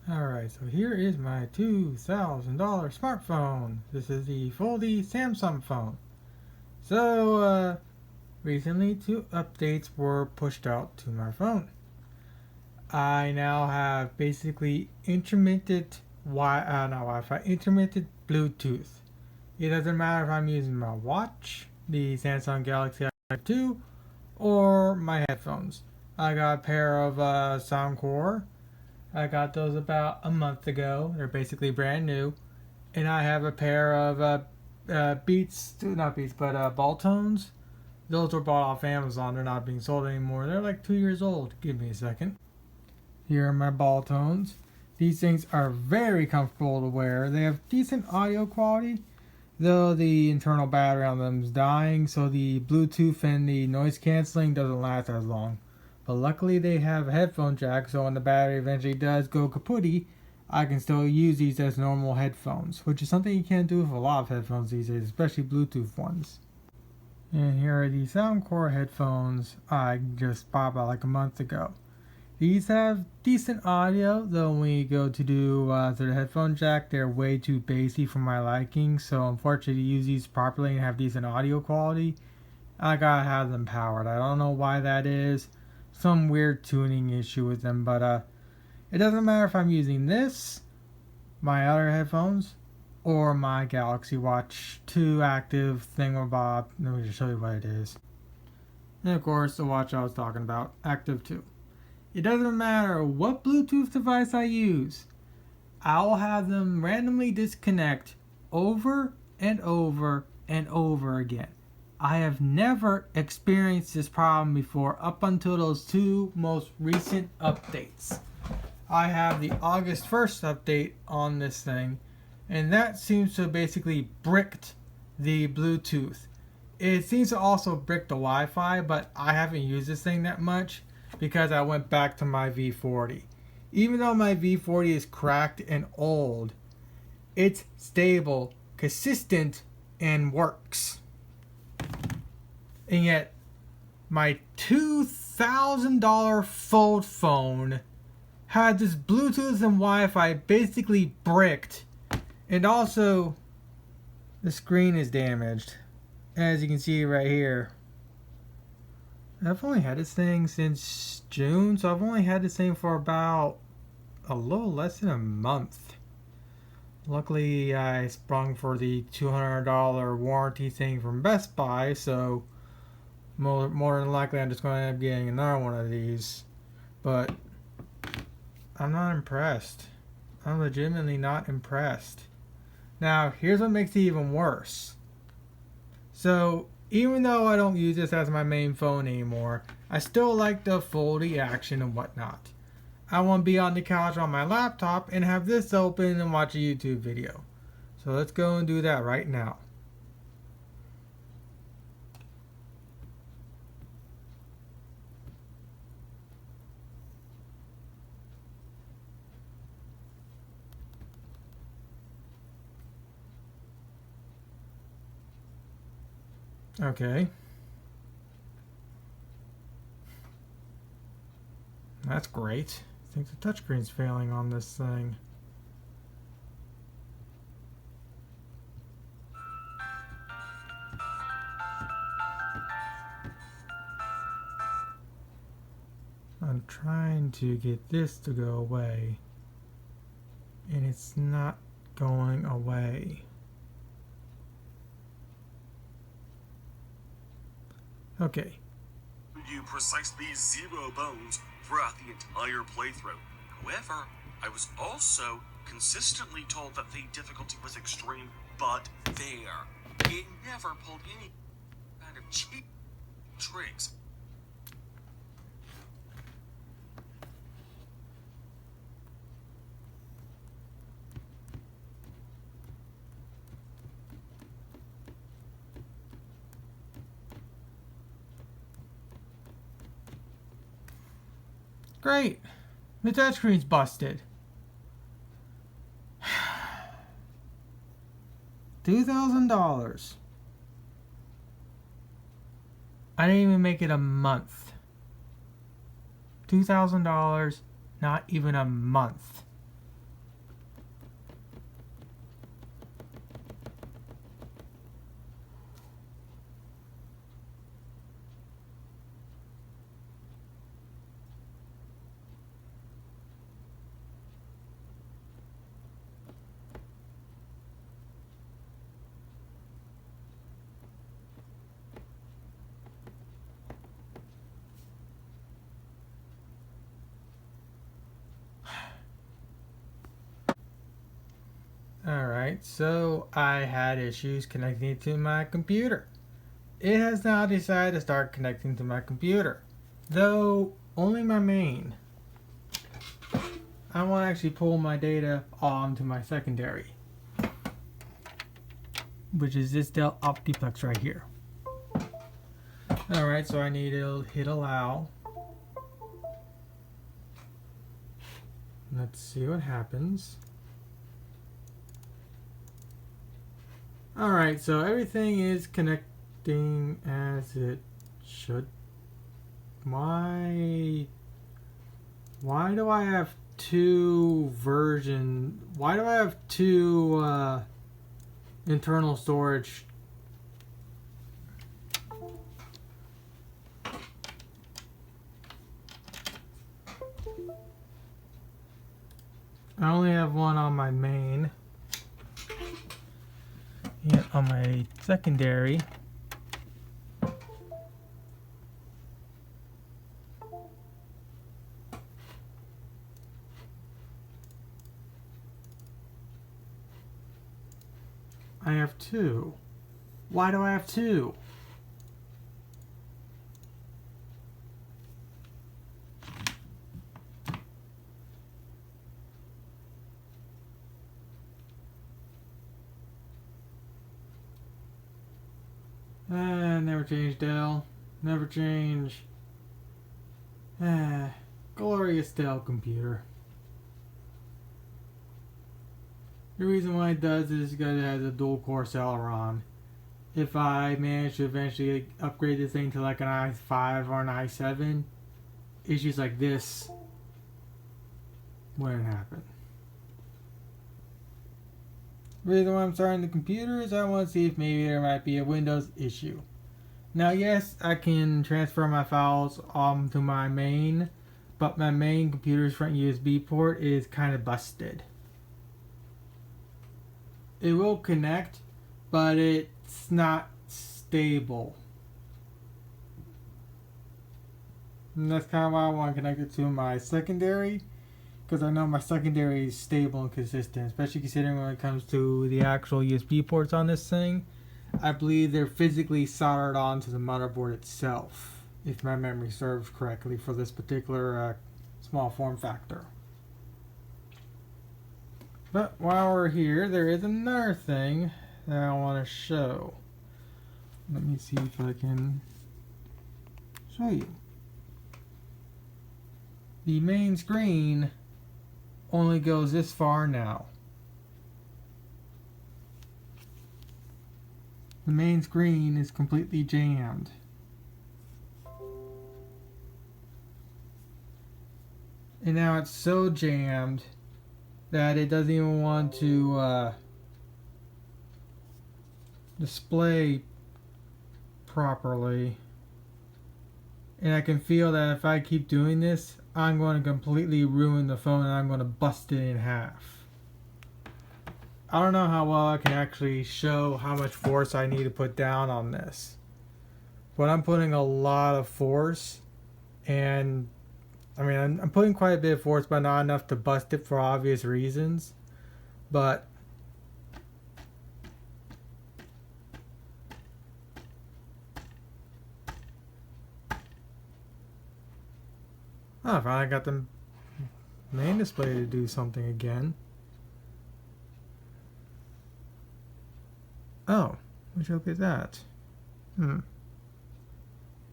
Alright, so here is my $2,000 smartphone. This is the Fold3 Samsung phone. So, recently 2 updates were pushed out to my phone. I now have basically intermittent intermittent Bluetooth. It doesn't matter if I'm using my watch, the Samsung Galaxy S2, or my headphones. I got a pair of Soundcore. I got those about a month ago. They're basically brand new. And I have a pair of ball tones. Those were bought off Amazon. They're not being sold anymore. They're like 2 years old. Give me a second. Here are my ball tones. These things are very comfortable to wear. They have decent audio quality, though the internal battery on them is dying, so the Bluetooth and the noise canceling doesn't last as long. But luckily they have a headphone jack, so when the battery eventually does go kaputty, I can still use these as normal headphones, which is something you can't do with a lot of headphones these days, especially Bluetooth ones. And here are the Soundcore headphones I just bought about like a month ago. These have decent audio, though when you go to do the headphone jack, they're way too bassy for my liking. So unfortunately, to use these properly and have decent audio quality, I gotta have them powered. I don't know why that is. Some weird tuning issue with them, but it doesn't matter if I'm using this, my other headphones, or my Galaxy Watch 2 active thingamabob. Let me just show you what it is. And of course, the watch I was talking about, Active 2. It doesn't matter what Bluetooth device I use, I'll have them randomly disconnect over and over and over again. I have never experienced this problem before up until those 2 most recent updates. I have the August 1st update on this thing, and that seems to have basically bricked the Bluetooth. It seems to also brick the Wi-Fi, but I haven't used this thing that much because I went back to my V40. Even though my V40 is cracked and old, it's stable, consistent, and works. And yet, my $2,000 Fold phone had this Bluetooth and Wi-Fi basically bricked. And also, the screen is damaged. As you can see right here. I've only had this thing since June, so I've only had this thing for about a little less than a month. Luckily, I sprung for the $200 warranty thing from Best Buy, so more than likely I'm just going to end up getting another one of these. But I'm not impressed. I'm legitimately not impressed. Now, here's what makes it even worse. So, even though I don't use this as my main phone anymore, I still like the Fold3 action and whatnot. I want to be on the couch on my laptop and have this open and watch a YouTube video. So let's go and do that right now. Okay. That's great. I think the touchscreen's failing on this thing. I'm trying to get this to go away, and it's not going away. Okay. You precisely 0 bones throughout the entire playthrough. However, I was also consistently told that the difficulty was extreme, but fair. It never pulled any kind of cheap tricks. Great. The touchscreen's busted. $2,000. I didn't even make it a month. $2,000, not even a month. Alright, so I had issues connecting it to my computer. It has now decided to start connecting to my computer, though only my main. I want to actually pull my data onto my secondary, which is this Dell Optiplex right here. Alright, so I need to hit allow. Let's see what happens. Alright, so everything is connecting as it should. Why do I have two internal storage? I only have one on my main and on my secondary. I have two. Why do I have two? Never change, Dell. Never change. Glorious Dell computer. The reason why it does is because it has a dual core Celeron. If I manage to eventually upgrade this thing to like an i5 or an i7, issues like this wouldn't happen. The reason why I'm starting the computer is I want to see if maybe there might be a Windows issue. Now yes, I can transfer my files to my main, but my main computer's front USB port is kind of busted. It will connect, but it's not stable. And that's kind of why I want to connect it to my secondary, because I know my secondary is stable and consistent, especially considering when it comes to the actual USB ports on this thing. I believe they're physically soldered onto the motherboard itself, if my memory serves correctly for this particular small form factor. But while we're here, there is another thing that I want to show. Let me see if I can show you. The main screen only goes this far now. The main screen is completely jammed. And now it's so jammed that it doesn't even want to display properly. And I can feel that if I keep doing this, I'm going to completely ruin the phone and I'm going to bust it in half. I don't know how well I can actually show how much force I need to put down on this, but I'm putting a lot of force, and I mean I'm putting quite a bit of force, but not enough to bust it for obvious reasons. But I finally got the main display to do something again. Oh, what joke is that? And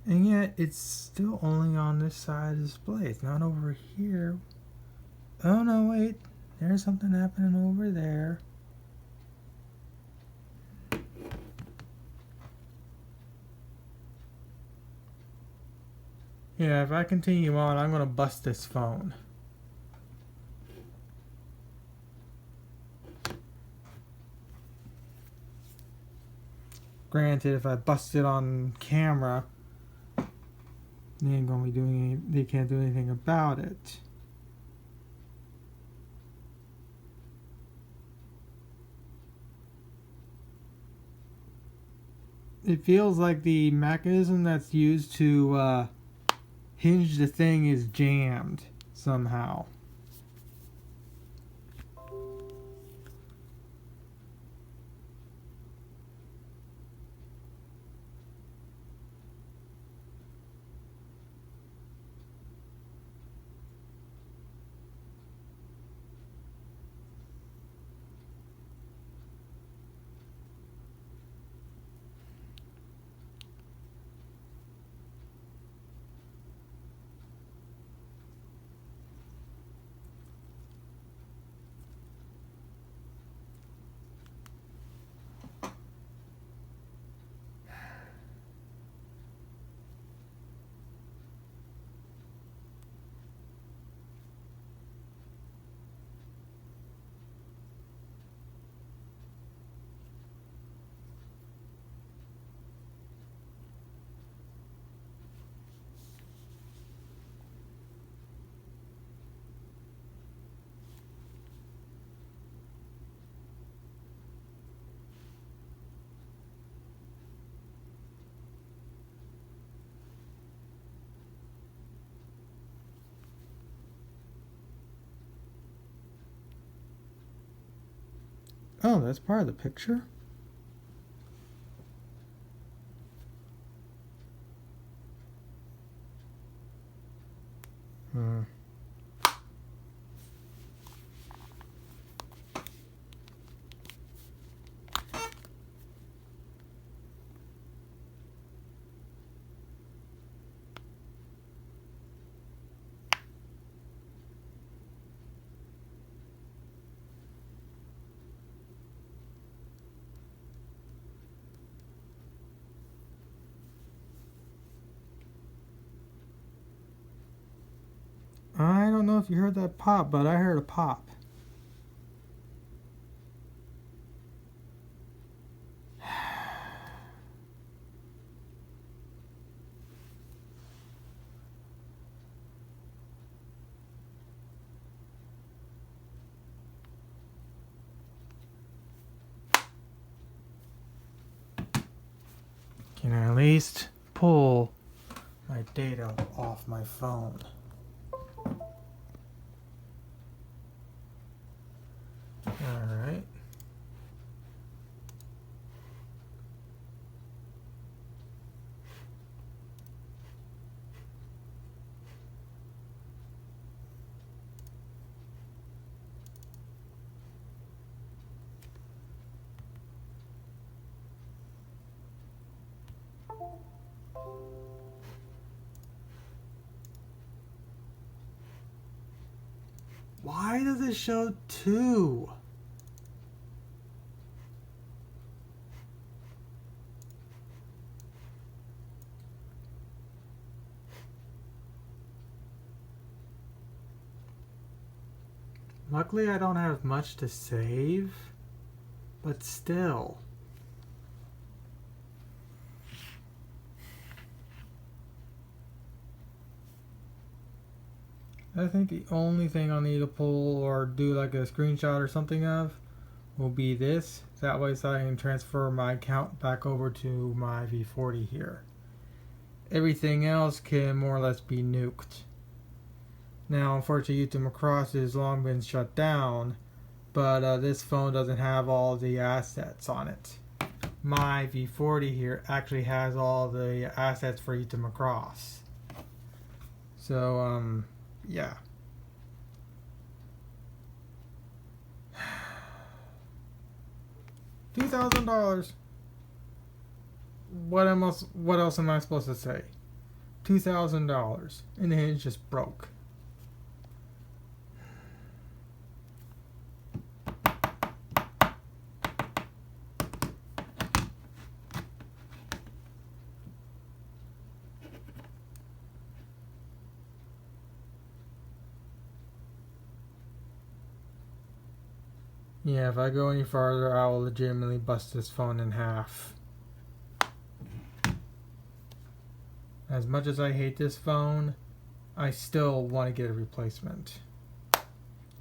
yet, it's still only on this side of the display. It's not over here. Oh no, wait. There's something happening over there. Yeah, if I continue on, I'm going to bust this phone. Granted, if I bust it on camera, they ain't gonna be doing they can't do anything about it. It feels like the mechanism that's used to hinge the thing is jammed somehow. Oh, that's part of the picture? I don't know if you heard that pop, but I heard a pop. Can I at least pull my data off my phone? Alright. Why does it show 2? Luckily I don't have much to save, but still. I think the only thing I'll need to pull or do like a screenshot or something of will be this. That way so I can transfer my account back over to my V40 here. Everything else can more or less be nuked. Now unfortunately YouTube Macross has long been shut down, but this phone doesn't have all the assets on it. My V40 here actually has all the assets for YouTube Macross. So yeah. $2,000. What else am I supposed to say? $2,000 and the hinge just broke. Yeah, if I go any farther, I will legitimately bust this phone in half. As much as I hate this phone, I still want to get a replacement.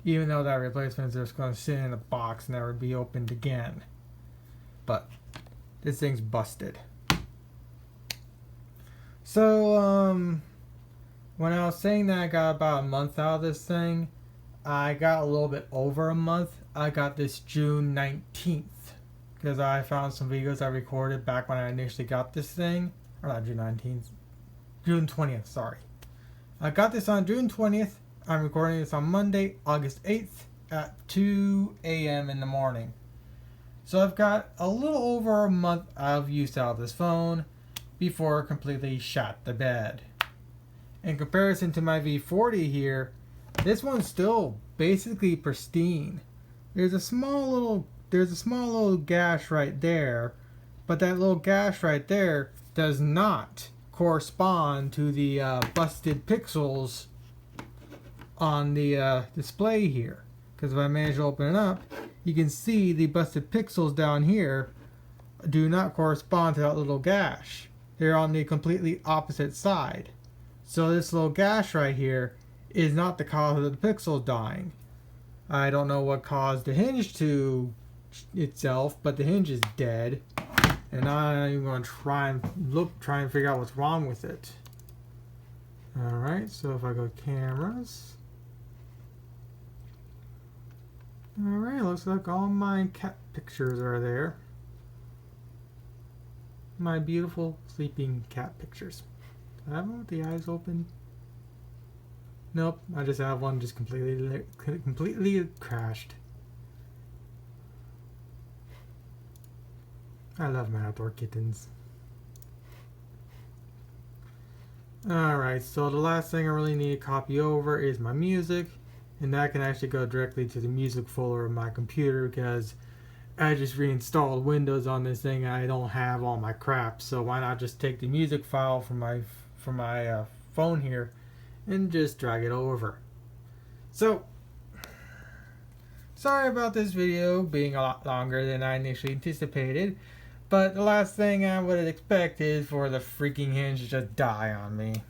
Even though that replacement is just going to sit in a box and never be opened again. But this thing's busted. So, when I was saying that I got about a month out of this thing, I got a little bit over a month. I got this June 19th because I found some videos I recorded back when I initially got this thing. Or not June 19th, June 20th, sorry. I got this on June 20th. I'm recording this on Monday, August 8th at 2 a.m. in the morning. So I've got a little over a month of use out of this phone before it completely shot the bed. In comparison to my V40 here, this one's still basically pristine. There's a small little gash right there, but that little gash right there does not correspond to the busted pixels on the display here. Because if I manage to open it up, you can see the busted pixels down here do not correspond to that little gash. They're on the completely opposite side. So this little gash right here is not the cause of the pixels dying. I don't know what caused the hinge to itself, but the hinge is dead. And I'm even going to try and figure out what's wrong with it. Alright, so if I go cameras. Alright, looks like all my cat pictures are there. My beautiful sleeping cat pictures. Do I have one with the eyes open? Nope, I just have one just completely crashed. I love my outdoor kittens. Alright, so the last thing I really need to copy over is my music, and that can actually go directly to the music folder of my computer because I just reinstalled Windows on this thing and I don't have all my crap. So why not just take the music file from my phone here and just drag it over. So sorry about this video being a lot longer than I initially anticipated, but the last thing I would expect is for the freaking Hinge to just die on me.